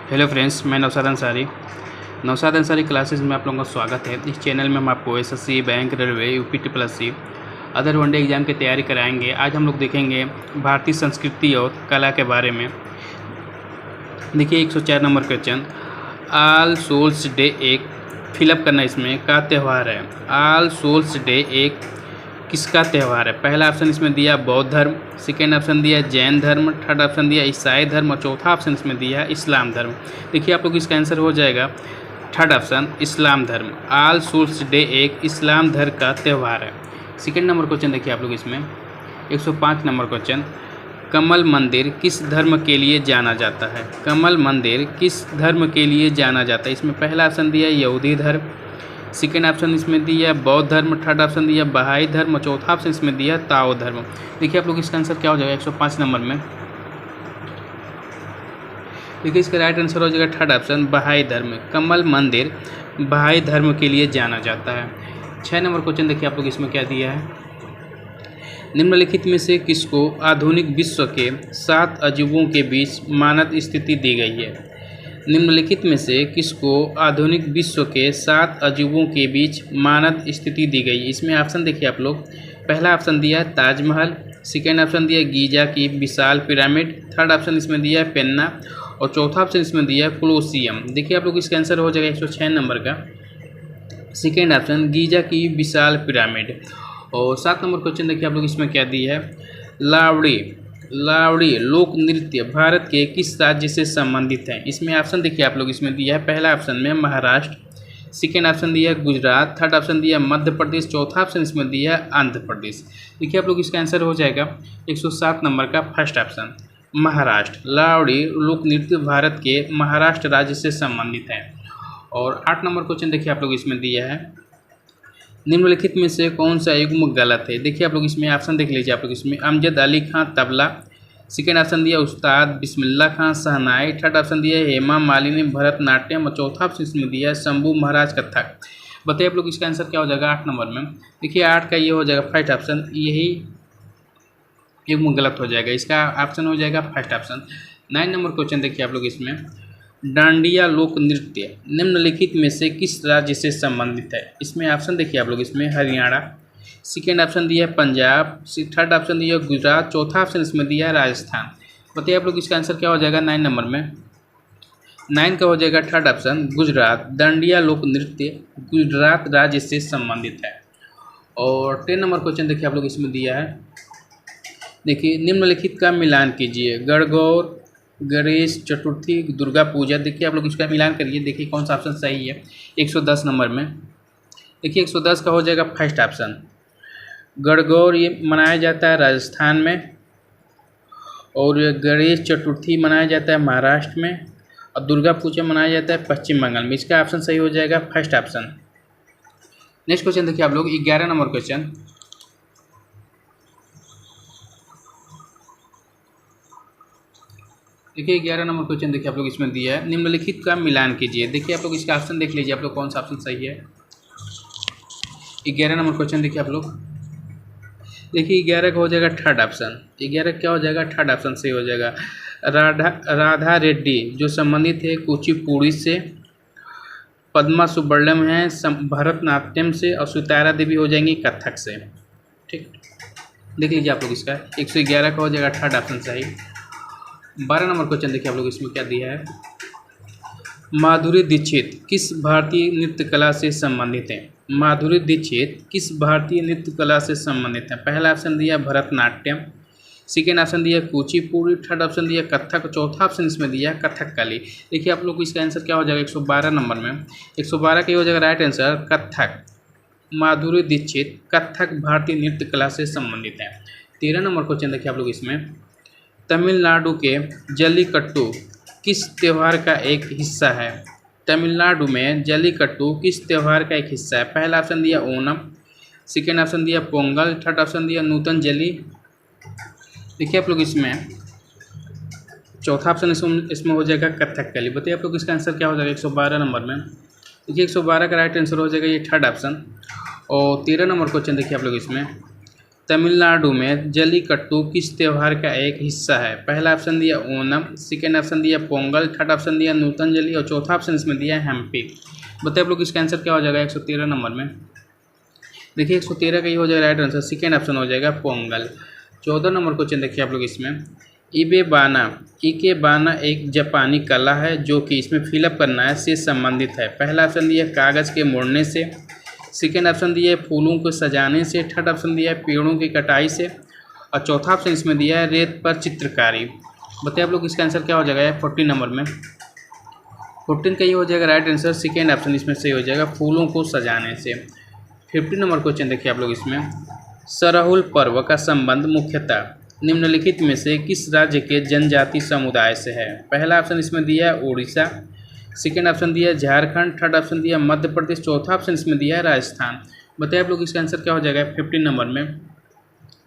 Hello friends, मैं Naushad Ansari classes में आप लोगों का स्वागत है। इस चैनल में हम आपको SSC, bank, railway, UP triple other one day exam की तैयारी कराएंगे। आज हम लोग देखेंगे भारतीय संस्कृति और कला के बारे में। देखिए 104 number question, all souls day एक फिलअप करना इसमें का त्यौहार है। ऑल सोल्स डे एक किसका त्यौहार है। पहला ऑप्शन इसमें दिया बौद्ध धर्म, सेकेंड ऑप्शन दिया जैन धर्म, थर्ड ऑप्शन दिया ईसाई धर्म और चौथा ऑप्शन इसमें दिया है इस्लाम धर्म। देखिए आप लोग इसका आंसर हो जाएगा थर्ड ऑप्शन इस्लाम धर्म। ऑल सोल्स डे एक इस्लाम धर्म का त्यौहार है। सेकेंड नंबर क्वेश्चन देखिए आप लोग इसमें 105 नंबर क्वेश्चन, कमल मंदिर किस धर्म के लिए जाना जाता है। कमल मंदिर किस धर्म के लिए जाना जाता है। इसमें पहला ऑप्शन दिया यहूदी धर्म, सेकेंड ऑप्शन इसमें दिया बौद्ध धर्म, थर्ड ऑप्शन दिया बहाई धर्म और चौथा ऑप्शन इसमें दिया ताओ धर्म। देखिए आप लोग इसका आंसर क्या हो जाएगा 105 नंबर में। देखिए इसका राइट आंसर हो जाएगा थर्ड ऑप्शन बहाई धर्म। कमल मंदिर बहाई धर्म के लिए जाना जाता है। 6 नंबर क्वेश्चन देखिए आप लोग इसमें क्या दिया है, निम्नलिखित में से किसको आधुनिक विश्व के 7 अजूबों के बीच मानद स्थिति दी गई है। निम्नलिखित में से किसको आधुनिक विश्व के 7 अजूबों के बीच मानद स्थिति दी गई। इसमें ऑप्शन देखिए आप लोग, पहला ऑप्शन दिया है ताजमहल, सेकेंड ऑप्शन दिया गीजा की विशाल पिरामिड, थर्ड ऑप्शन इसमें दिया है पेन्ना और चौथा ऑप्शन इसमें दिया है कोलोसियम। देखिए आप लोग इसका आंसर हो जाएगा 106 नंबर का सेकेंड ऑप्शन गीजा की विशाल पिरामिड। और 7 नंबर क्वेश्चन देखिए आप लोग इसमें क्या दिया है, लावड़ी लोक नृत्य भारत के किस राज्य से संबंधित है। इसमें ऑप्शन देखिए आप लोग इसमें दिया है, पहला ऑप्शन में महाराष्ट्र, सेकेंड ऑप्शन दिया है गुजरात, थर्ड ऑप्शन दिया है मध्य प्रदेश, चौथा ऑप्शन इसमें दिया है आंध्र प्रदेश। देखिए आप लोग इसका आंसर हो जाएगा 107 नंबर का फर्स्ट ऑप्शन महाराष्ट्र। लावड़ी लोक नृत्य भारत के महाराष्ट्र राज्य से संबंधित है। और 8 नंबर क्वेश्चन देखिए आप लोग इसमें दिया है, निम्नलिखित में से कौन सा युग्म गलत है। देखिए आप लोग इसमें ऑप्शन देख लीजिए आप लोग इसमें, अमजद अली खां तबला, सेकेंड ऑप्शन दिया उस्ताद बिस्मिल्लाह खां शहनाई, थर्ड ऑप्शन दिया हेमा मालिनी भरतनाट्यम और चौथा ऑप्शन इसमें दिया है शंभू महाराज कथक। बताइए आप लोग इसका आंसर क्या हो जाएगा 8 नंबर में। देखिए 8 का ये हो जाएगा फर्स्ट ऑप्शन, यही युग्म गलत हो जाएगा, इसका ऑप्शन हो जाएगा फर्स्ट ऑप्शन। 9 नंबर क्वेश्चन देखिए आप लोग इसमें, डांडिया लोक नृत्य निम्नलिखित में से किस राज्य से संबंधित है। इसमें ऑप्शन देखिए आप लोग इसमें हरियाणा, सेकेंड ऑप्शन दिया है पंजाब, थर्ड ऑप्शन दिया है गुजरात, चौथा ऑप्शन इसमें दिया है राजस्थान। बताइए आप लोग इसका आंसर क्या हो जाएगा 9 नंबर में। 9 का हो जाएगा थर्ड ऑप्शन गुजरात। डांडिया लोक नृत्य गुजरात राज्य से संबंधित है। और 10 नंबर क्वेश्चन देखिए आप लोग इसमें दिया है, देखिए निम्नलिखित का मिलान कीजिए, गणगौर, गणेश चतुर्थी, दुर्गा पूजा। देखिए आप लोग इसका मिलान करिए, देखिए कौन सा ऑप्शन सही है 110 नंबर में। देखिए 110 का हो जाएगा फर्स्ट ऑप्शन गणगौर, ये मनाया जाता है राजस्थान में, और गणेश चतुर्थी मनाया जाता है महाराष्ट्र में, और दुर्गा पूजा मनाया जाता है पश्चिम बंगाल में। इसका ऑप्शन सही हो जाएगा फर्स्ट ऑप्शन। नेक्स्ट क्वेश्चन देखिए आप लोग 11 नंबर क्वेश्चन, देखिए 11 नंबर क्वेश्चन देखिए आप लोग इसमें दिया है, निम्नलिखित का मिलान कीजिए। देखिए आप लोग इसका ऑप्शन देख लीजिए आप लोग कौन सा ऑप्शन सही है। 11 नंबर क्वेश्चन देखिए आप लोग, देखिए 11 का हो जाएगा थर्ड ऑप्शन। 11 क्या हो जाएगा थर्ड ऑप्शन सही हो जाएगा। राधा रेड्डी जो संबंधित है कुचिपुड़ी से, पद्मा सुब्रमण्यम है भरतनाट्यम से, और सितारा देवी हो जाएंगी कथक से। ठीक, देख लीजिए आप लोग इसका 111 का हो जाएगा थर्ड ऑप्शन सही। 12 नंबर क्वेश्चन देखिए आप लोग इसमें क्या दिया है, माधुरी दीक्षित किस भारतीय नृत्य कला से संबंधित है। माधुरी दीक्षित किस भारतीय नृत्य कला से संबंधित है। पहला ऑप्शन दिया भरतनाट्यम, सेकेंड ऑप्शन दिया कुचिपुड़ी, थर्ड ऑप्शन दिया कथक, चौथा ऑप्शन इसमें दिया कथकली। देखिए आप लोग इसका आंसर क्या हो जाएगा 112 नंबर में। 112 का हो जाएगा राइट आंसर कथक। माधुरी दीक्षित कथक भारतीय नृत्य कला से संबंधित है। 13 नंबर क्वेश्चन देखिए आप लोग इसमें, तमिलनाडु के जल्लीकट्टू किस त्यौहार का एक हिस्सा है। तमिलनाडु में जल्लीकट्टू किस त्यौहार का एक हिस्सा है। पहला ऑप्शन दिया ओणम, सेकेंड ऑप्शन दिया पोंगल, थर्ड ऑप्शन दिया नूतन जली। देखिए आप लोग इसमें चौथा ऑप्शन इसमें हो जाएगा कथकली। बताइए आप लोग इसका आंसर क्या हो जाएगा 112 नंबर में। देखिए 112 का राइट आंसर हो जाएगा ये थर्ड ऑप्शन। और 13 नंबर क्वेश्चन देखिए आप लोग इसमें, तमिलनाडु में जल्लीकट्टू किस त्यौहार का एक हिस्सा है? पहला ऑप्शन दिया ओणम, सेकेंड ऑप्शन दिया पोंगल, थर्ड ऑप्शन दिया नूतंजलि और चौथा ऑप्शन इसमें दिया है हम्पी। बताइए आप लोग इसका आंसर क्या हो जाएगा 113 नंबर में? देखिए 113 का ये हो जाएगा राइट आंसर, सेकेंड ऑप्शन हो जाएगा पोंगल। 14 नंबर क्वेश्चन देखिए आप लोग इसमें, इकेबाना एक जापानी कला है जो कि इसमें फिलअप करना है से संबंधित है। पहला ऑप्शन दिया कागज़ के मोड़ने से, सेकेंड ऑप्शन दिया है फूलों को सजाने से, थर्ड ऑप्शन दिया है पेड़ों की कटाई से और चौथा ऑप्शन इसमें दिया है रेत पर चित्रकारी। बताइए आप लोग इसका आंसर क्या हो जाएगा 14 नंबर में? 14 का ये हो जाएगा राइट आंसर, सेकेंड ऑप्शन इसमें सही हो जाएगा फूलों को सजाने से। 15 नंबर क्वेश्चन देखिए आप लोग इसमें, सरहुल पर्व का संबंध मुख्यतः निम्नलिखित में से किस राज्य के जनजाति समुदाय से है? पहला ऑप्शन इसमें दिया है उड़ीसा, सेकेंड ऑप्शन दिया है झारखंड, थर्ड ऑप्शन दिया है मध्य प्रदेश, चौथा ऑप्शन इसमें दिया है राजस्थान। बताइए आप लोग इसका आंसर क्या हो जाएगा 15 नंबर में?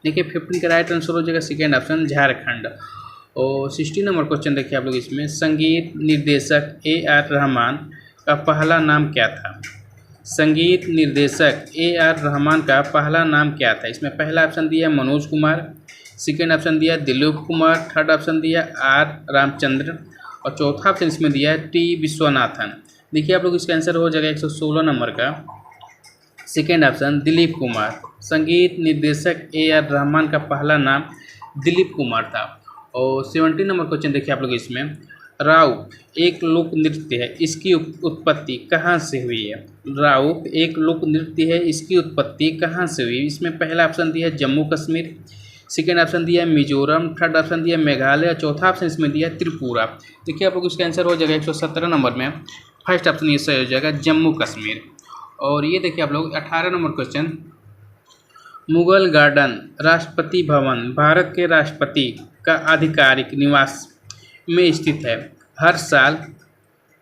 देखिए 15 का राइट आंसर हो जाएगा सेकेंड ऑप्शन झारखंड। और 16 नंबर क्वेश्चन देखिए आप लोग इसमें, संगीत निर्देशक AR रहमान का पहला नाम क्या था? संगीत निर्देशक AR रहमान का पहला नाम क्या था? इसमें पहला ऑप्शन दिया मनोज कुमार, सेकेंड ऑप्शन दिया दिलीप कुमार, थर्ड ऑप्शन दिया R रामचंद्र और चौथा ऑप्शन इसमें दिया है T विश्वनाथन। देखिए आप लोग इसका आंसर हो जाएगा 116 नंबर का सेकेंड ऑप्शन दिलीप कुमार। संगीत निर्देशक AR रहमान का पहला नाम दिलीप कुमार था। और 17 नंबर क्वेश्चन देखिए आप लोग इसमें, राउप एक लोक नृत्य है, इसकी उत्पत्ति कहाँ से हुई है? राउप एक लोक नृत्य है, इसकी उत्पत्ति कहाँ से हुई? इसमें पहला ऑप्शन दिया है जम्मू कश्मीर, सेकेंड ऑप्शन दिया है मिजोरम, थर्ड ऑप्शन दिया है मेघालय, चौथा ऑप्शन इसमें दिया है त्रिपुरा। देखिए आप लोग इसका आंसर हो जाएगा 117 नंबर में, फर्स्ट ऑप्शन ये सही हो जाएगा जम्मू कश्मीर। और ये देखिए आप लोग 18 number question, Mughal garden Rashtrapati Bhavan Bharat के राष्ट्रपति का आधिकारिक निवास में स्थित है। हर साल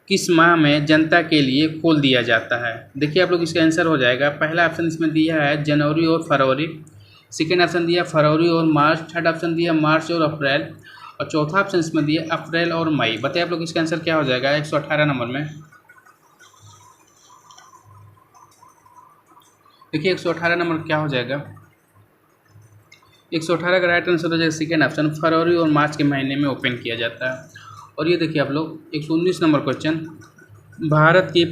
किस माह में जनता के लिए खोल दिया जाता है? देखिए आप लोग इसका आंसर हो जाएगा, पहला ऑप्शन इसमें दिया है जनवरी और फरवरी, सेकेंड ऑप्शन दिया फरवरी और मार्च, थर्ड ऑप्शन दिया मार्च और अप्रैल और चौथा ऑप्शन इसमें दिया अप्रैल और मई। बताइए आप लोग इसका आंसर क्या हो जाएगा 118 नंबर में? देखिए 118 नंबर क्या हो जाएगा 118 का राइट आंसर हो जाएगा सेकेंड ऑप्शन, फरवरी और मार्च के महीने में ओपन किया जाता है। और ये देखिए आप लोग 119 नंबर क्वेश्चन, भारत की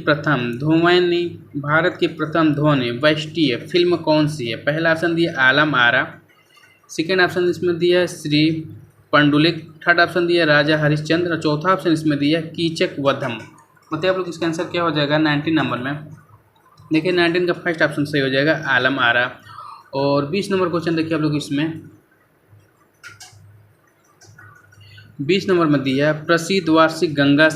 प्रथम ध्वनि वैष्णीय फिल्म कौन सी है? पहला ऑप्शन दिया आलम आरा, सेकेंड ऑप्शन इसमें दिया है श्री पंडुलिक, थर्ड ऑप्शन दिया राजा हरिश्चंद्र और चौथा ऑप्शन इसमें दिया कीचक वधम। बताइए आप लोग इसका आंसर क्या हो जाएगा 19 नंबर में? देखिए 19 का फर्स्ट ऑप्शन सही हो जाएगा आलम आरा। और 20 नंबर क्वेश्चन देखिए आप लोग इसमें, 20 नंबर में दिया है प्रसिद्ध वार्षिक गंगा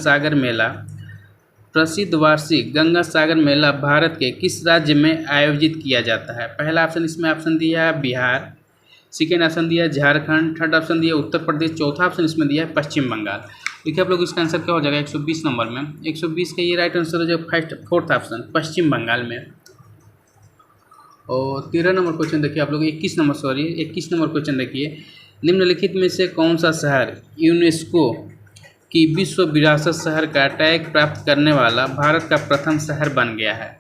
सागर मेला भारत के किस राज्य में आयोजित किया जाता है? पहला ऑप्शन इसमें ऑप्शन दिया है बिहार, सेकेंड ऑप्शन दिया है झारखंड, थर्ड ऑप्शन दिया उत्तर प्रदेश, चौथा ऑप्शन इसमें दिया है पश्चिम बंगाल। देखिए आप लोग इसका आंसर क्या हो जाएगा 120 नंबर में? 120 का ये राइट आंसर हो जाएगा फोर्थ ऑप्शन पश्चिम बंगाल में। और 13 नंबर क्वेश्चन देखिए आप लोग 21 नंबर क्वेश्चन देखिए, निम्नलिखित में से कौन सा शहर यूनेस्को की विश्व विरासत शहर का टैग प्राप्त करने वाला भारत का प्रथम शहर बन गया है?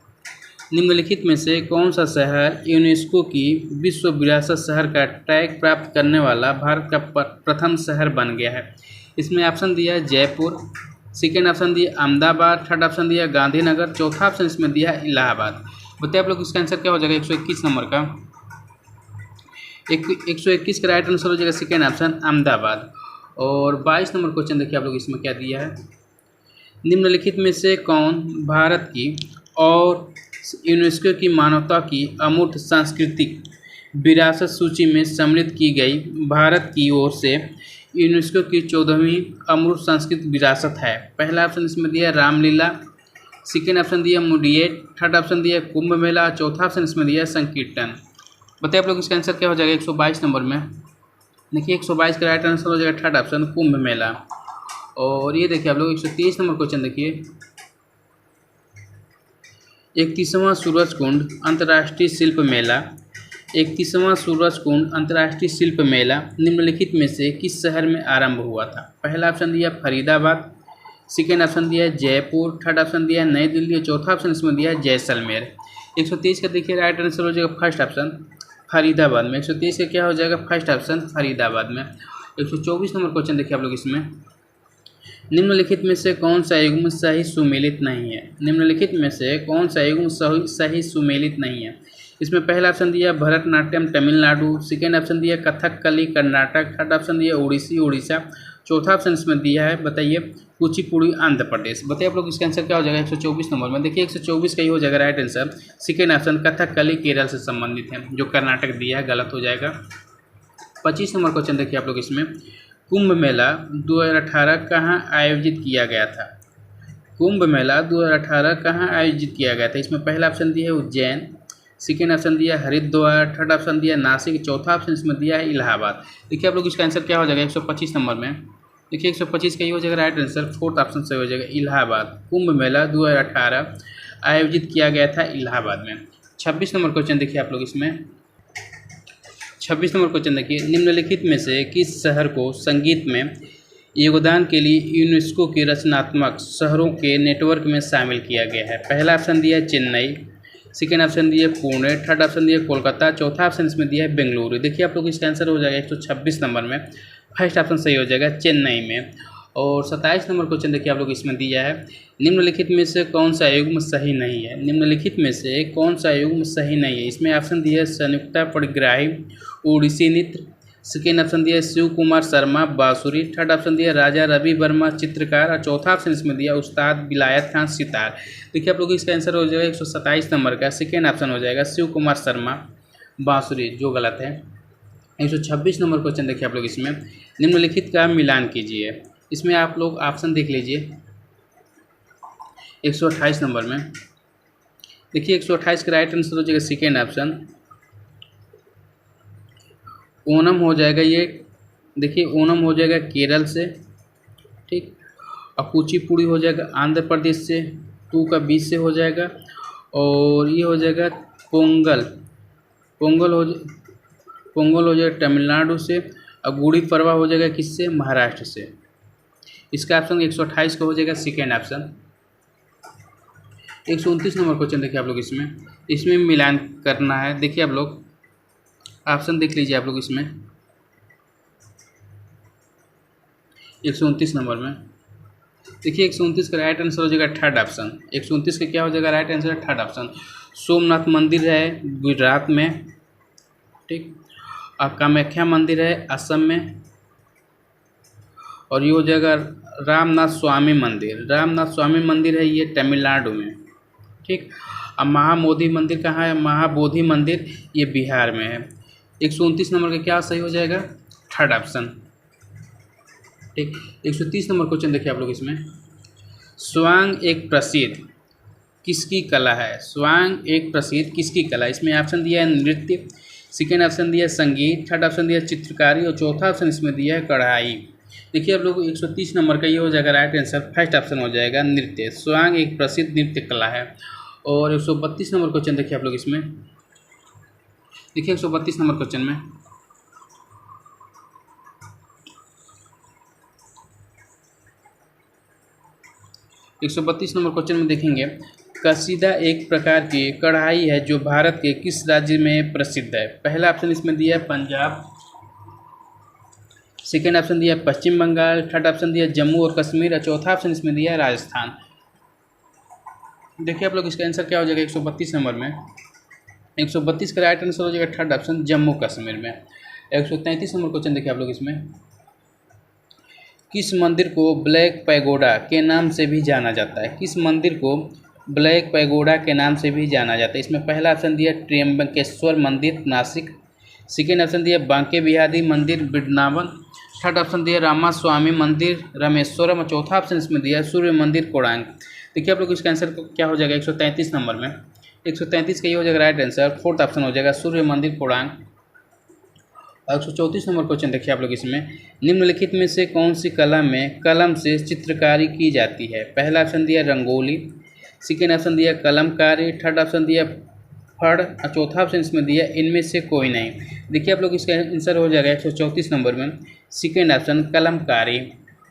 निम्नलिखित में से कौन सा शहर यूनेस्को की विश्व विरासत शहर का टैग प्राप्त करने वाला भारत का प्रथम शहर बन गया है? इसमें ऑप्शन दिया है जयपुर, सेकेंड ऑप्शन दिया अहमदाबाद, थर्ड ऑप्शन दिया गांधीनगर, चौथा ऑप्शन इसमें दिया इलाहाबाद। बताइए आप लोग इसका आंसर क्या हो जाएगा 121 नंबर का? 121 का राइट आंसर हो जाएगा सेकेंड ऑप्शन अहमदाबाद। और 22 नंबर क्वेश्चन देखिए आप लोग इसमें क्या दिया है, निम्नलिखित में से कौन भारत की और यूनेस्को की मानवता की अमूर्त सांस्कृतिक विरासत सूची में सम्मिलित की गई भारत की ओर से यूनेस्को की 14वीं अमूर्त सांस्कृतिक विरासत है? पहला ऑप्शन इसमें दिया रामलीला, सेकेंड ऑप्शन दिया मुडियेट, थर्ड ऑप्शन दिया कुंभ मेला, चौथा ऑप्शन इसमें दिया संकीर्तन। बताइए आप लोग इसका आंसर क्या हो जाएगा 122 नंबर में? देखिए 122 का राइट आंसर हो जाएगा थर्ड ऑप्शन कुंभ मेला। और ये देखिए आप लोग 123 नंबर क्वेश्चन देखिए, 31वां सूरजकुंड अंतर्राष्ट्रीय शिल्प मेला 31वां सूरजकुंड अंतर्राष्ट्रीय शिल्प मेला निम्नलिखित में से किस शहर में आरंभ हुआ था? पहला ऑप्शन दिया फरीदाबाद, सेकेंड ऑप्शन दिया जयपुर, थर्ड ऑप्शन दिया नई दिल्ली, चौथा ऑप्शन इसमें दिया जैसलमेर। 123 का देखिए राइट आंसर हो जाएगा फर्स्ट ऑप्शन फरीदाबाद में। 123 का क्या हो जाएगा, फर्स्ट ऑप्शन फरीदाबाद में। 124 नंबर क्वेश्चन देखिए आप लोग इसमें, निम्नलिखित में से कौन सा युग्म सही सुमेलित नहीं है। निम्नलिखित में से कौन सा युग्म सही सुमेलित नहीं है। इसमें पहला ऑप्शन दिया भरतनाट्यम तमिलनाडु, सेकेंड ऑप्शन दिया कथकली कर्नाटक, थर्ड ऑप्शन दिया ओडिसी उड़ीसा, चौथा ऑप्शन इसमें दिया है बताइए कुचिपुड़ी आंध्र प्रदेश। बताइए आप लोग इसका आंसर क्या हो जाएगा 124 नंबर में। देखिए 124 का ही हो जाएगा right answer, second option Kathakali Kerala से संबंधित है, जो कर्नाटक दिया है गलत हो जाएगा। 25 नंबर क्वेश्चन देखिए आप लोग इसमें, कुंभ मेला 2018 कहाँ आयोजित किया गया था। कुंभ मेला 2018 कहाँ आयोजित किया गया था। इसमें पहला ऑप्शन दिया है उज्जैन, सेकेंड ऑप्शन दिया हरिद्वार, थर्ड ऑप्शन दिया नासिक, चौथा ऑप्शन इसमें दिया है इलाहाबाद। देखिए आप लोग इसका आंसर क्या हो जाएगा 125 नंबर में। देखिए 125 का ही हो जाएगा राइट आंसर, फोर्थ ऑप्शन से हो जाएगा इलाहाबाद। कुंभ मेला 2018 आयोजित किया गया था इलाहाबाद में। 26 नंबर क्वेश्चन देखिए आप लोग इसमें, 26 नंबर क्वेश्चन देखिए, निम्नलिखित में से किस शहर को संगीत में योगदान के लिए यूनेस्को के रचनात्मक शहरों के नेटवर्क में शामिल किया गया है। पहला ऑप्शन दिया है चेन्नई, सेकेंड ऑप्शन दिया पुणे, थर्ड ऑप्शन दिया कोलकाता, चौथा ऑप्शन इसमें दिया है बेंगलुरु। देखिए आप लोग इसका आंसर हो जाएगा 126 नंबर में, फर्स्ट ऑप्शन सही हो जाएगा चेन्नई में। और 27 नंबर क्वेश्चन देखिए आप लोग इसमें दिया है, निम्नलिखित में से कौन सा युग्म सही नहीं है। निम्नलिखित में से कौन सा युग्म सही नहीं है। इसमें ऑप्शन दिया है संयुक्ता परिग्राही ओडिसी नृत्य, सेकेंड ऑप्शन दिया है शिव कुमार शर्मा बांसुरी, थर्ड ऑप्शन दिया राजा रवि वर्मा चित्रकार, और चौथा ऑप्शन इसमें दिया उस्ताद विलायत खान सितार। देखिए आप लोग इसका आंसर हो जाएगा 127 नंबर का, सेकेंड ऑप्शन हो जाएगा शिव कुमार शर्मा बांसुरी, जो गलत है। 126 नंबर क्वेश्चन देखिए आप लोग इसमें, निम्नलिखित का मिलान कीजिए। इसमें आप लोग ऑप्शन देख लीजिए 128 नंबर में। देखिए 128 का राइट आंसर हो जाएगा सेकेंड ऑप्शन ओनम हो जाएगा। ये देखिए ओनम हो जाएगा केरल से, ठीक, और कुचिपुड़ी हो जाएगा आंध्र प्रदेश से, 2 का 20 से हो जाएगा, और ये हो जाएगा पोंगल हो जाएगा तमिलनाडु से, और गुड़ी पड़वा हो जाएगा किससे, महाराष्ट्र से। इसका ऑप्शन 128 का हो जाएगा सेकेंड ऑप्शन। 129 नंबर क्वेश्चन देखिए आप लोग इसमें मिलान करना है। देखिए आप लोग ऑप्शन देख लीजिए आप लोग इसमें 129 नंबर में। देखिए 129 का राइट आंसर हो जाएगा थर्ड ऑप्शन। 129 का क्या हो जाएगा right answer, third option. Somnath मंदिर है गुजरात में, ठीक, और कामाख्या मंदिर है असम में, और ये हो जाएगा रामनाथ स्वामी मंदिर है ये तमिलनाडु में, ठीक। अब महाबोधि मंदिर कहाँ है, महाबोधि मंदिर ये बिहार में है। 129 नंबर का क्या सही हो जाएगा, थर्ड ऑप्शन, ठीक। 130 नंबर क्वेश्चन देखिए आप लोग इसमें, स्वांग एक प्रसिद्ध किसकी कला है। स्वांग एक प्रसिद्ध किसकी कला। इसमें ऑप्शन दिया है नृत्य, सेकेंड ऑप्शन दिया है संगीत, थर्ड ऑप्शन दिया है चित्रकारी, और चौथा ऑप्शन इसमें दिया है कढ़ाई। देखिए आप लोग 130 नंबर का ये हो जाएगा राइट आंसर, फर्स्ट ऑप्शन हो जाएगा नृत्य। स्वांग एक प्रसिद्ध नृत्य कला है। और 132 नंबर क्वेश्चन देखिए आप लोग इसमें, देखिए 132 नंबर क्वेश्चन में, नंबर क्वेश्चन में देखेंगे, कसीदा एक प्रकार की कढ़ाई है जो भारत के किस राज्य में प्रसिद्ध है। पहला ऑप्शन इसमें दिया है पंजाब, सेकेंड ऑप्शन दिया है पश्चिम बंगाल, थर्ड ऑप्शन दिया है जम्मू और कश्मीर, और चौथा ऑप्शन इसमें दिया है राजस्थान। देखिए आप लोग इसका आंसर क्या हो जाएगा 132 नंबर में। 132 का राइट आंसर हो जाएगा थर्ड ऑप्शन जम्मू कश्मीर में। 133 नंबर क्वेश्चन देखिए आप लोग इसमें, किस मंदिर को ब्लैक पैगोडा के नाम से भी जाना जाता है। किस मंदिर को ब्लैक पैगोडा के नाम से भी जाना जाता है। इसमें पहला ऑप्शन दिया त्र्यंबकेश्वर मंदिर नासिक, सेकेंड ऑप्शन दिया बांके बिहारी मंदिर वृंदावन, थर्ड ऑप्शन दिया रामास्वामी मंदिर रामेश्वरम, और चौथा ऑप्शन इसमें दिया सूर्य मंदिर कोणार्क। देखिए आप लोग इसका आंसर क्या हो जाएगा 133 नंबर में। 133 का ये हो जाएगा राइट आंसर, फोर्थ ऑप्शन हो जाएगा सूर्य मंदिर कोणार्क। 134 नंबर क्वेश्चन देखिए आप लोग इसमें, निम्नलिखित में से कौन सी कला में कलम से चित्रकारी की जाती है। पहला ऑप्शन दिया रंगोली, सेकेंड ऑप्शन दिया कलमकारी, थर्ड ऑप्शन दिया फड़, और चौथा ऑप्शन इसमें दिया इनमें से कोई नहीं। देखिए आप लोग इसका आंसर हो जाएगा 134 नंबर में, second option Kalamkari.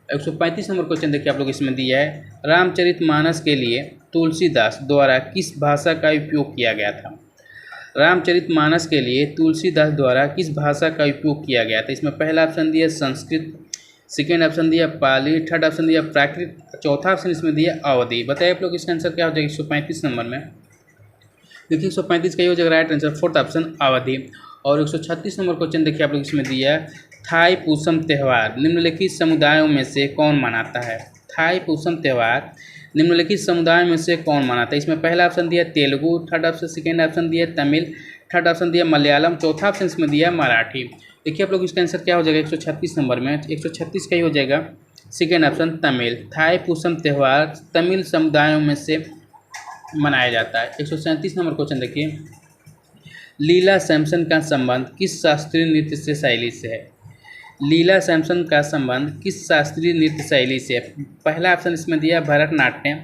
135 number question देखिए आप लोग इसमें दिया है, रामचरितमानस के लिए तुलसीदास द्वारा किस भाषा का उपयोग किया गया था। रामचरितमानस के लिए तुलसीदास द्वारा किस भाषा का उपयोग किया गया था? इसमें पहला ऑप्शन दिया संस्कृत, सेकेंड ऑप्शन दिया पाली, थर्ड ऑप्शन दिया प्राकृत, चौथा ऑप्शन इसमें दिया अवधि। बताइए आप लोग इसका आंसर क्या हो जाएगा 135 नंबर में? देखिए 135 का ही हो जाएगा राइट आंसर, फोर्थ ऑप्शन अवधि। और 136 नंबर क्वेश्चन देखिए आप लोग इसमें दिया है, थाई पूसम त्यौहार निम्नलिखित समुदायों में से कौन मनाता है? थाई पूसम त्यौहार निम्नलिखित समुदायों में से कौन मनाता है? इसमें पहला ऑप्शन दिया Telugu, third option, second option दिया तमिल, थर्ड ऑप्शन दिया मलयालम, चौथा ऑप्शन इसमें दिया मराठी। देखिए आप लोग इसका आंसर क्या हो जाएगा 136 नंबर में? 136 का ही हो जाएगा second option Tamil. Thaipusam त्यौहार तमिल समुदायों में से मनाया जाता है। 137 नंबर क्वेश्चन देखिए, लीला सैमसन का संबंध किस शास्त्रीय नृत्य से शैली से है? लीला सैमसन का संबंध किस शास्त्रीय नृत्य शैली से है? पहला ऑप्शन इसमें दिया भरतनाट्यम,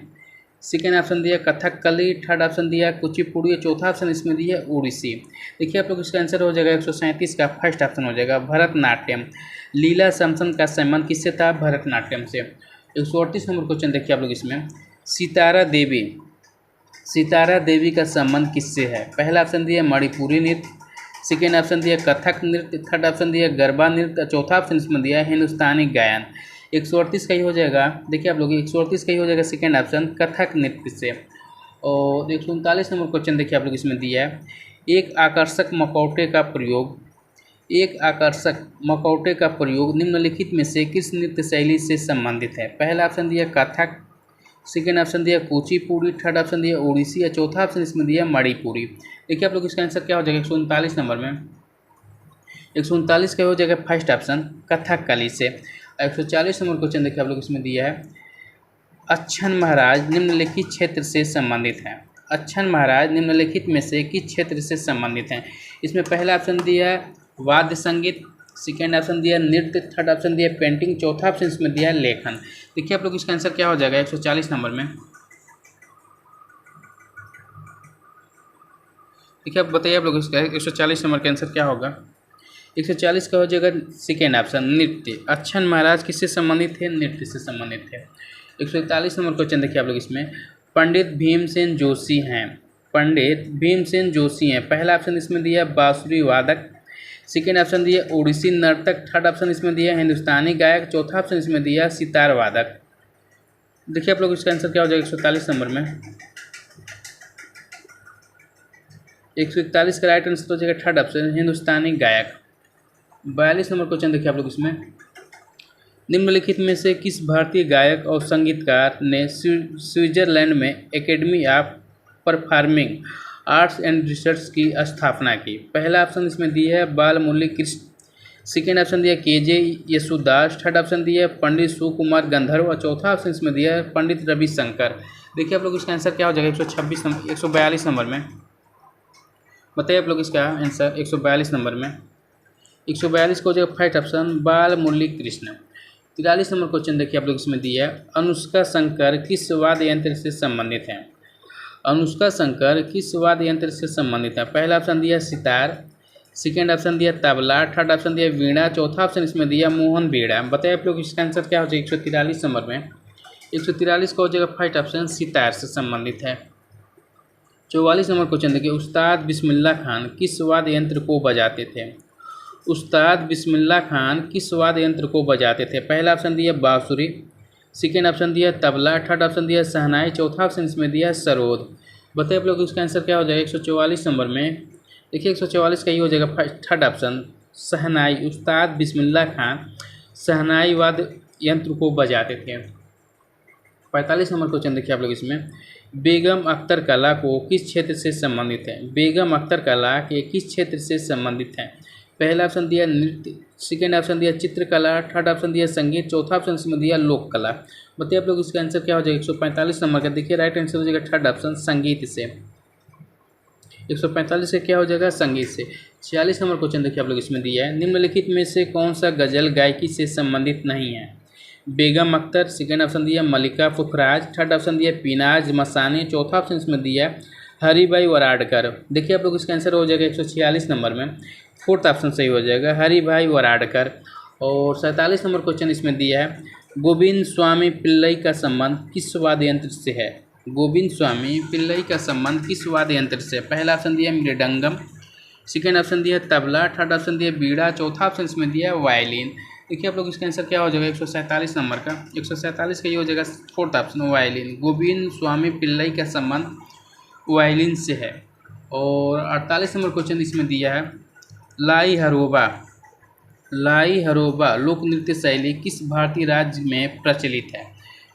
सेकेंड ऑप्शन दिया कथकली, थर्ड ऑप्शन दिया कुचिपुड़ी, चौथा ऑप्शन इसमें दिया ओडिसी। देखिए आप लोग इसका आंसर हो जाएगा 137 का फर्स्ट ऑप्शन हो जाएगा भरतनाट्यम। लीला सैमसन का संबंध किससे था? भरतनाट्यम से। 138 नंबर क्वेश्चन देखिए आप लोग इसमें, सितारा देवी का संबंध किससे है? पहला ऑप्शन दिया मणिपुरी नृत्य, सेकेंड ऑप्शन दिया कथक नृत्य, थर्ड ऑप्शन दिया गरबा नृत्य, चौथा ऑप्शन इसमें दिया हिंदुस्तानी गायन। 138 का ही हो जाएगा, देखिए आप लोग 138 का ही हो जाएगा सेकेंड ऑप्शन कथक नृत्य से। और 139 नंबर क्वेश्चन देखिए आप लोग इसमें दिया है, एक आकर्षक मकौटे का प्रयोग निम्नलिखित में से किस नृत्य शैली से संबंधित है? पहला ऑप्शन दिया कथक, सेकेंड ऑप्शन दिया कुचिपुड़ी, थर्ड ऑप्शन दिया ओडिसी, या चौथा ऑप्शन इसमें दिया मणिपुरी। देखिए आप लोग इसका आंसर क्या हो जाएगा 139 नंबर में? 139 का हो जाएगा फर्स्ट ऑप्शन कथकली से। 140 नंबर क्वेश्चन देखिए आप लोग इसमें दिया है, अच्छन महाराज निम्नलिखित क्षेत्र से संबंधित हैं। अच्छन महाराज निम्नलिखित में से किस क्षेत्र से संबंधित हैं? इसमें पहला ऑप्शन दिया है वाद्य संगीत, सेकेंड ऑप्शन दिया नृत्य, थर्ड ऑप्शन दिया पेंटिंग, चौथा ऑप्शन इसमें दिया लेखन। देखिए आप लोग इसका आंसर क्या हो जाएगा 140 नंबर में? देखिए आप बताइए आप लोग इसका 140 नंबर का आंसर क्या होगा? 140 का हो जाएगा सेकेंड ऑप्शन नृत्य। अच्छन महाराज किससे संबंधित थे? नृत्य से संबंधित थे। 141 नंबर क्वेश्चन देखिए आप लोग इसमें, पंडित भीमसेन जोशी हैं। पहला ऑप्शन इसमें दिया बांसुरी वादक, सेकेंड ऑप्शन दिया ओडिसी नर्तक, थर्ड ऑप्शन इसमें दिया हिंदुस्तानी गायक, चौथा ऑप्शन इसमें दिया सितार वादक। देखिए आप लोग इसका आंसर क्या हो जाएगा 141 नंबर में? 141 का राइट आंसर हो जाएगा थर्ड ऑप्शन हिंदुस्तानी गायक। 42 नंबर क्वेश्चन देखिए आप लोग इसमें, निम्नलिखित में से किस भारतीय गायक और संगीतकार ने स्विट्जरलैंड में academy of performing arts and research की स्थापना की? पहला ऑप्शन इसमें दिया है बालमुरली कृष्ण, सेकेंड ऑप्शन दिया केजे येसुदास, थर्ड ऑप्शन दिया पंडित सुकुमार गंधर्व, और चौथा ऑप्शन इसमें दिया है पंडित रविशंकर। देखिए आप लोग इसका आंसर क्या हो जाएगा 142 नंबर में? बताइए आप लोग इसका आंसर 142 नंबर में? 142 को हो जाएगा first option Balamurali Krishna. 43 number question देखिए आप लोग इसमें दिया है, अनुष्का शंकर किस वाद्य यंत्र से संबंधित हैं? अनुष्का शंकर किस वाद्य यंत्र से संबंधित है? पहला ऑप्शन दिया सितार, सेकेंड ऑप्शन दिया तबला, थर्ड ऑप्शन दिया वीणा, चौथा ऑप्शन इसमें दिया मोहन बीड़ा। बताइए आप लोग इसका आंसर क्या हो जाएगा 143 नंबर में? 143 का हो जाएगा फर्स्ट ऑप्शन सितार से संबंधित है। 44 नंबर क्वेश्चन देखिए, उस्ताद बिस्मिल्लाह खान किस वाद्य यंत्र को बजाते थे? उस्ताद बिस्मिल्लाह खान किस वाद्य यंत्र को बजाते थे? पहला ऑप्शन दिया बांसुरी, सेकेंड ऑप्शन दिया तबला, थर्ड ऑप्शन दिया शहनाई, चौथा ऑप्शन इसमें दिया सरोद। बताइए आप लोग इसका आंसर क्या हो जाएगा 144 नंबर में? देखिए 144 का ही हो जाएगा थर्ड ऑप्शन शहनाई। उस्ताद बिस्मिल्लाह खान शहनाई वाद्य यंत्र को बजाते थे। 45 नंबर क्वेश्चन देखिए आप लोग इसमें, बेगम अख्तर कला को किस क्षेत्र से संबंधित है? बेगम अख्तर कला के किस क्षेत्र से संबंधित हैं? पहला ऑप्शन दिया नृत्य, सेकेंड ऑप्शन दिया चित्रकला, थर्ड ऑप्शन दिया संगीत, चौथा ऑप्शन इसमें दिया लोक कला। बताइए आप लोग इसका आंसर क्या हो जाएगा 145 नंबर का? देखिए राइट आंसर हो जाएगा थर्ड ऑप्शन संगीत से। 145 से क्या हो जाएगा संगीत से। 46 नंबर क्वेश्चन देखिए आप लोग इसमें दिया है, निम्नलिखित में से कौन सा गजल गायकी से संबंधित नहीं है? बेगम अख्तर, सेकेंड ऑप्शन दिया मलिका पुखराज, थर्ड ऑप्शन दिया पीनाज मसानी, चौथा ऑप्शन इसमें दिया हरिभाई वराडकर। देखिए आप लोग इसका आंसर हो जाएगा 146 नंबर में, फोर्थ ऑप्शन सही हो जाएगा हरिभाई वराडकर। और 47 नंबर क्वेश्चन इसमें दिया है, गोविंद स्वामी पिल्लई का संबंध किस वाद्य यंत्र से है? गोविंद स्वामी पिल्लई का संबंध किस वाद्य यंत्र से? पहला ऑप्शन दिया मृदंगम, सेकेंड ऑप्शन दिया तबला, थर्ड ऑप्शन दिया बीड़ा, चौथा ऑप्शन इसमें दिया वायलिन। देखिए आप लोग इसका आंसर क्या हो जाएगा 147 नंबर का, 147 का ये हो जाएगा फोर्थ ऑप्शन वायलिन। गोविंद स्वामी पिल्लई का संबंध वायलिन से है। और 48 नंबर क्वेश्चन इसमें दिया है लाई हरोबा लोक नृत्य शैली किस भारतीय राज्य में प्रचलित है?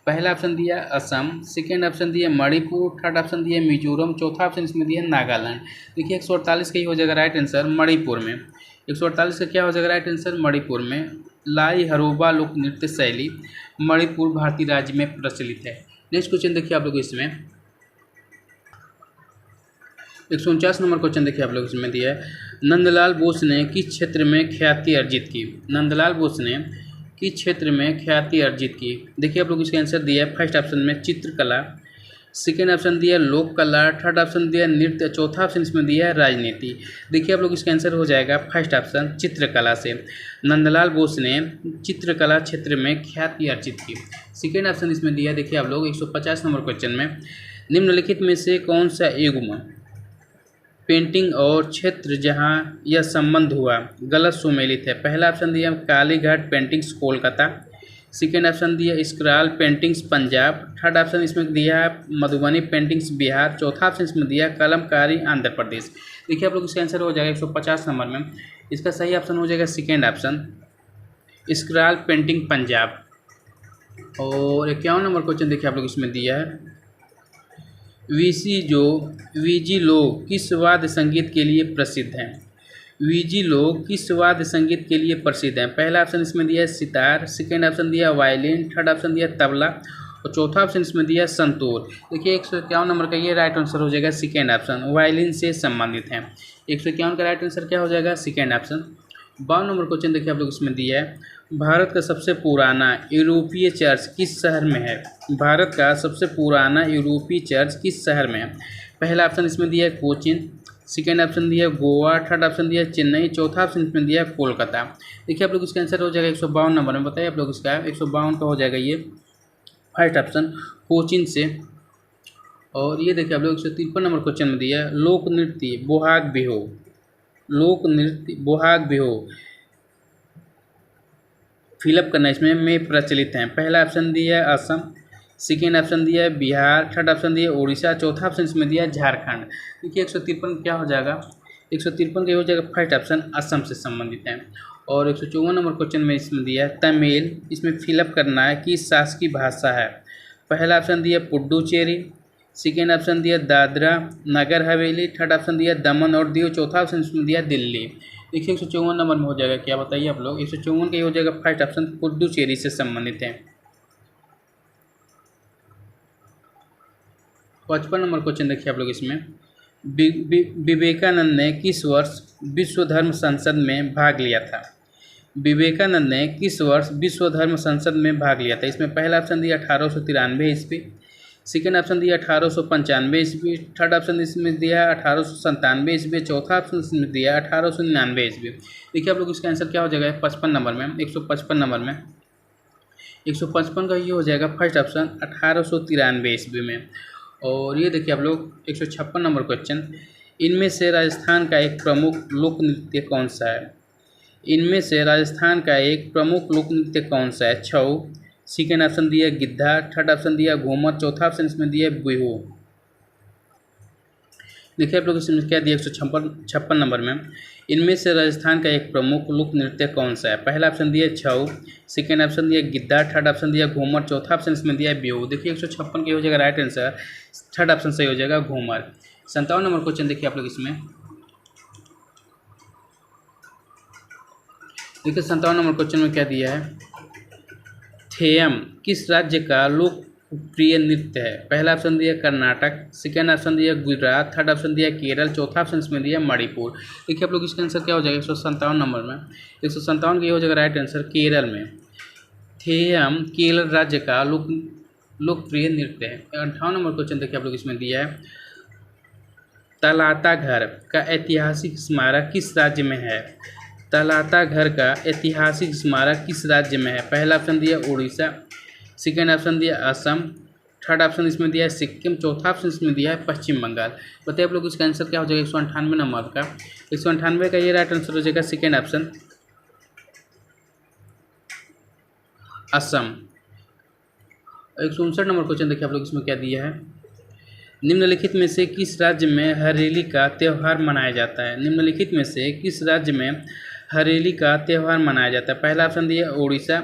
पहला ऑप्शन दिया असम, सेकेंड ऑप्शन दिया मणिपुर, थर्ड ऑप्शन दिया मिजोरम, चौथा ऑप्शन इसमें दिया नागालैंड। देखिए 148 का ही हो जाएगा राइट आंसर मणिपुर में। 148 का क्या हो जाएगा राइट आंसर मणिपुर में। लाई हरोबा लोक नृत्य शैली मणिपुर भारतीय राज्य में प्रचलित है। नेक्स्ट क्वेश्चन देखिए आप लोग इसमें 149 नंबर क्वेश्चन देखिए आप लोग इसमें दिया है नंदलाल बोस ने किस क्षेत्र में ख्याति अर्जित की? नंदलाल बोस ने किस क्षेत्र में ख्याति अर्जित की? देखिए आप लोग इसका आंसर दिया है फर्स्ट ऑप्शन में चित्रकला, सेकेंड ऑप्शन दिया लोक कला, थर्ड ऑप्शन दिया नृत्य, चौथा ऑप्शन इसमें दिया है राजनीति। देखिए आप लोग इसका आंसर हो जाएगा फर्स्ट ऑप्शन चित्रकला से। नंदलाल बोस ने चित्रकला क्षेत्र में ख्याति अर्जित की। सेकेंड ऑप्शन इसमें दिया देखिए आप लोग 150 नंबर क्वेश्चन में निम्नलिखित में से कौन सा युग्म पेंटिंग और क्षेत्र जहां यह संबंध हुआ गलत सुमेलित है? पहला ऑप्शन दिया Kalighat paintings Kolkata, second option दिया scroll paintings Punjab, third option इसमें दिया मधुबनी पेंटिंग्स बिहार, चौथा ऑप्शन इसमें दिया कलमकारी आंध्र प्रदेश। देखिए आप लोग इसका आंसर हो जाएगा 150 नंबर में। इसका सही ऑप्शन हो जाएगा second option scroll painting Punjab. और 51 नंबर क्वेश्चन देखिए आप लोग इसमें दिया है वीजी लोग किस वाद्य संगीत के लिए प्रसिद्ध हैं? वीजी लोग किस वाद्य संगीत के लिए प्रसिद्ध हैं? पहला ऑप्शन इसमें दिया है सितार, सेकेंड ऑप्शन दिया वायलिन, थर्ड ऑप्शन दिया तबला और चौथा ऑप्शन इसमें दिया संतूर। देखिए 151 नंबर का ये राइट आंसर हो जाएगा सेकेंड ऑप्शन वायलिन से संबंधित है। 151 का राइट आंसर क्या हो जाएगा सेकेंड ऑप्शन। 52 नंबर क्वेश्चन देखिए आप लोग इसमें दिया है भारत का सबसे पुराना यूरोपीय चर्च किस शहर में है? भारत का सबसे पुराना यूरोपीय चर्च किस शहर में है? पहला ऑप्शन इसमें दिया है कोचिन, सेकेंड ऑप्शन दिया कोलकाता, थर्ड ऑप्शन दिया चेन्नई, चौथा ऑप्शन इसमें दिया कोलकाता। देखिए आप लोग इसका आंसर हो जाएगा 152 नंबर में। बताइए आप लोग इसका 152 का हो जाएगा ये फर्स्ट ऑप्शन कोचिन से। और ये देखिए आप लोग 153 नंबर क्वेश्चन में दिया लोक नृत्य बोहाग बिहू फिलअप करना इसमें में प्रचलित हैं। पहला ऑप्शन दिया है असम, सेकेंड ऑप्शन दिया है बिहार, थर्ड ऑप्शन दिया है उड़ीसा, चौथा ऑप्शन इसमें दिया है झारखंड। देखिए 153 क्या हो जाएगा 153 का हो जाएगा फर्स्ट ऑप्शन असम से संबंधित है। और 154 नंबर क्वेश्चन में इसमें दिया है तमिल, इसमें फिलअप करना है कि शासकीय भाषा है। पहला ऑप्शन दिया पुडुचेरी, सेकेंड ऑप्शन दिया दादरा नगर हवेली, थर्ड ऑप्शन दिया दमन और दीव, चौथा ऑप्शन इसमें दिया दिल्ली। देखिए 154 नंबर में हो जाएगा क्या बताइए आप लोग 154 का हो जाएगा फर्स्ट ऑप्शन पुडुचेरी से संबंधित है। 55 नंबर क्वेश्चन देखिए आप लोग इसमें विवेकानंद ने किस वर्ष विश्व धर्म संसद में भाग लिया था? विवेकानंद ने किस वर्ष विश्व धर्म संसद में भाग लिया था? इसमें पहला ऑप्शन दिया 1893 ईस्वी, सेकेंड ऑप्शन दिया 1895 ईस्वी, थर्ड ऑप्शन इसमें दिया 1897 ईस्वी, चौथा ऑप्शन इसमें दिया 1899 ईस्वी। देखिए आप लोग इसका आंसर क्या हो जाएगा 55 नंबर में 155 नंबर में 155 का ये हो जाएगा फर्स्ट ऑप्शन 1893 ईस्वी में। और ये देखिए आप लोग 156 नंबर क्वेश्चन इनमें से राजस्थान का एक प्रमुख लोक नृत्य कौन सा है? इनमें से राजस्थान का एक प्रमुख लोक नृत्य कौन सा है? छऊ, सेकेंड ऑप्शन दिया गिद्धा, थर्ड ऑप्शन दिया घूमर, चौथा ऑप्शन इसमें दिया बिहू। देखिए आप लोग इसमें क्या दिया 156 नंबर में इनमें से राजस्थान का एक प्रमुख लोक नृत्य कौन सा है? पहला ऑप्शन दिया छऊ, सेकेंड ऑप्शन दिया गिद्धा, थर्ड ऑप्शन दिया घूमर, चौथा ऑप्शन इसमें दिया बिहू। देखिए 156 की हो जाएगा राइट आंसर थर्ड ऑप्शन सही हो जाएगा घूमर। 57 नंबर क्वेश्चन देखिए आप लोग इसमें देखिए 57 नंबर क्वेश्चन में क्या दिया है थेयम किस राज्य का लोकप्रिय नृत्य है? पहला ऑप्शन दिया कर्नाटक, सेकेंड ऑप्शन दिया गुजरात, थर्ड ऑप्शन दिया केरल, चौथा ऑप्शन इसमें दिया मणिपुर। देखिए आप लोग इसका आंसर क्या हो जाएगा 157 नंबर में 157 का हो जाएगा राइट आंसर केरल में। थेयम केरल राज्य का लोकप्रिय नृत्य है। 58 नंबर क्वेश्चन देखिए आप लोग इसमें दिया है तलाता घर का ऐतिहासिक स्मारक किस राज्य में है? तलाता घर का ऐतिहासिक स्मारक किस राज्य में है? पहला ऑप्शन दिया उड़ीसा, सेकेंड ऑप्शन दिया असम, थर्ड ऑप्शन इसमें दिया है सिक्किम, चौथा ऑप्शन इसमें दिया है पश्चिम बंगाल। बताइए आप लोग इसका आंसर क्या हो जाएगा 198 नंबर का। 198 का ये राइट आंसर हो जाएगा second option Assam. 159 number question देखिए आप लोग इसमें क्या दिया है, निम्नलिखित में से किस राज्य में हरेली का त्यौहार मनाया जाता है। निम्नलिखित में से किस राज्य में हरेली का त्यौहार मनाया जाता है। पहला ऑप्शन दिया उड़ीसा,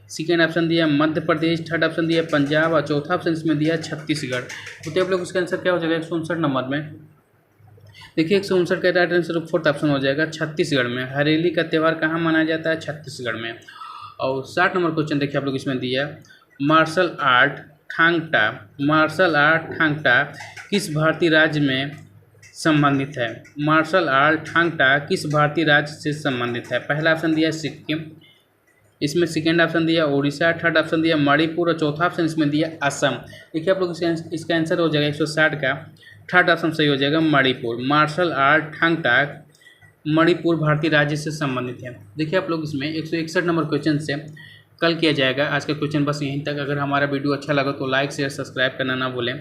सेकेंड ऑप्शन दिया मध्य प्रदेश, थर्ड ऑप्शन दिया पंजाब और चौथा ऑप्शन इसमें दिया छत्तीसगढ़। तो आप लोग इसका आंसर क्या हो जाएगा 159 नंबर में। देखिए 159 का राइट आंसर फोर्थ ऑप्शन हो जाएगा छत्तीसगढ़ में। हरेली का त्यौहार कहाँ मनाया जाता है, छत्तीसगढ़ में। और 60 नंबर क्वेश्चन देखिए आप लोग इसमें दिया मार्शल आर्ट थांग टा किस भारतीय राज्य में संबंधित है। मार्शल आर्ट थांग टा किस भारतीय राज्य से संबंधित है। पहला ऑप्शन दिया सिक्किम, इसमें सेकेंड ऑप्शन दिया उड़ीसा, थर्ड ऑप्शन दिया मणिपुर और चौथा ऑप्शन इसमें दिया असम। देखिए आप लोग इसका आंसर हो जाएगा 160 का थर्ड ऑप्शन सही हो जाएगा मणिपुर। मार्शल आर्ट थांग टा मणिपुर भारतीय राज्य से संबंधित है। देखिए आप लोग इसमें 161 नंबर क्वेश्चन से कल किया जाएगा। आज का क्वेश्चन बस यहीं तक। अगर हमारा वीडियो अच्छा लगा तो लाइक शेयर सब्सक्राइब करना ना भूलें।